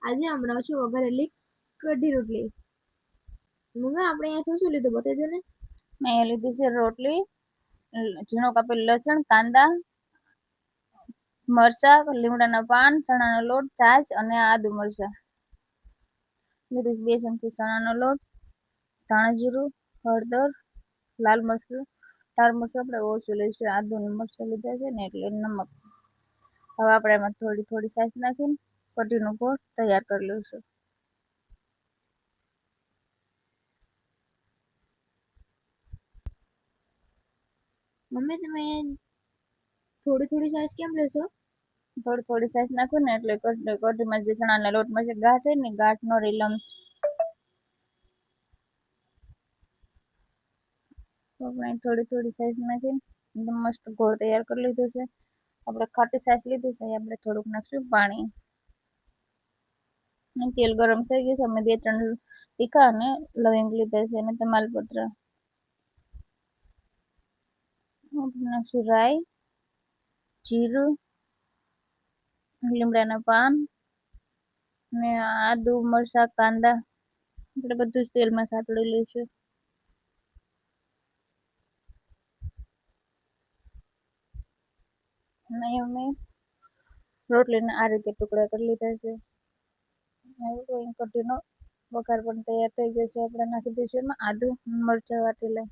આજે હું બનાવું છું વઘારેલી કઢી રોટલી. મમ્મી આપણે અહીંયા શું શું લીધું બતાવી દો ને. મેં અહીંયા લીધી છે રોટલી, ઝીણો કાપેલું લસણ, કાંદા, મરચા, લીમડાના પાન, ચણાનો લોટ, છાશ અને આદુ મરચા. લીધું 2 ચમચી ચણાનો લોટ, ધાણા જીરું, હળદર, લાલ મરચું આપણે ઓછું લઈશું, આદુ અને મરચાં લીધા છે ને એટલે નમક. હવે આપણે એમાં થોડી થોડી છાશ નાખીને કઢીનો ગોળ તૈયાર કરી લઈશું. મમ્મી તમે થોડી થોડી છાશ કેમ લેશો? થોડી થોડી છાશ નાખો ને એટલે કઢીમાં જે ચણાના લોટમાં જે ગાંઠ હોય ને ગાંઠ નો રહે લમ્સ. આપણે થોડી થોડી છાશ નાખીને એકદમ મસ્ત ગોળ તૈયાર કરી લીધો છે. આપણે ખાટી છાશ લીધી છે, આપણે થોડુંક નાખશું પાણી. તેલ ગરમ થઈ ગયું છે, અમે 2-3 તીખા અને લવિંગ લીધા છે અને તમાલપત્ર. નાખશું રાઈ, જીરું, લીમડાના પાન ને આદુ મરચા કાંદા આપણે બધું જ તેલમાં સાતળી લઈશું. અમે રોટલીને આ રીતે ટુકડા કરી લીધા છે. કઢીનો વઘાર પણ તૈયાર થઈ ગયો છે. આપણે નાખી દઈશું એમાં આદુ મરચાં વાટેલા.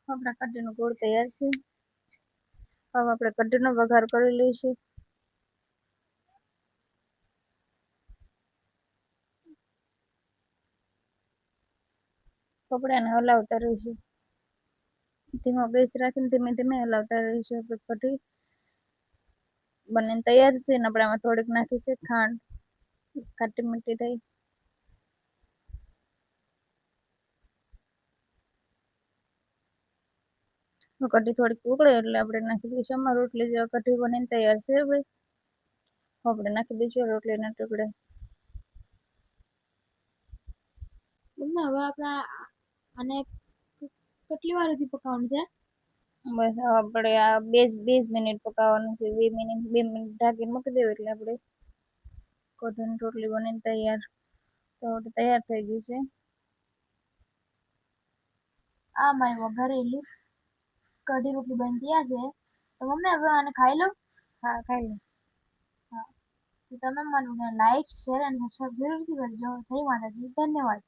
આપણા કઢીનો ગોળ તૈયાર છે. હવે આપણે કઢીનો વઘાર કરી લઈશું. આપણે એને હલાવતા રહીશું, ધીમો ગેસ રાખીને ધીમે ધીમે હલાવતા રહીશું. આપણે કઢી બનીને તૈયાર છે ને આપણે આમાં થોડીક નાખી છે ખાંડ, ખાટી મીઠી થઈ. કઢી થોડીક ઉકળે એટલે આપણે નાખી દઈશું આમાં રોટલી. જેવા કઢી બનીને તૈયાર છે. આપણે નાખી દઈશું રોટલીના ટુકડા. મમ્મી હવે આપણે આને કેટલી વાર સુધી પકાવવાનું છે? બસ આપણે આ 2 મિનિટ પકાવવાનું છે. 2 મિનિટ ઢાંકીને મૂકી દેવું એટલે આપણે કઢીની રોટલી બનીને તૈયાર. તો તૈયાર થઈ ગયું છે. આ મારી વઘારેલી કઢી રોટલી બની તૈયાર છે. તો મમ્મી હવે આને ખાઈ લો. હા, ખાઈ લો. હા, તો તમે મને લાઈક શેર અને સબસ્ક્રાઇબ જરૂરથી કરજો. જય માતાજી, ધન્યવાદ.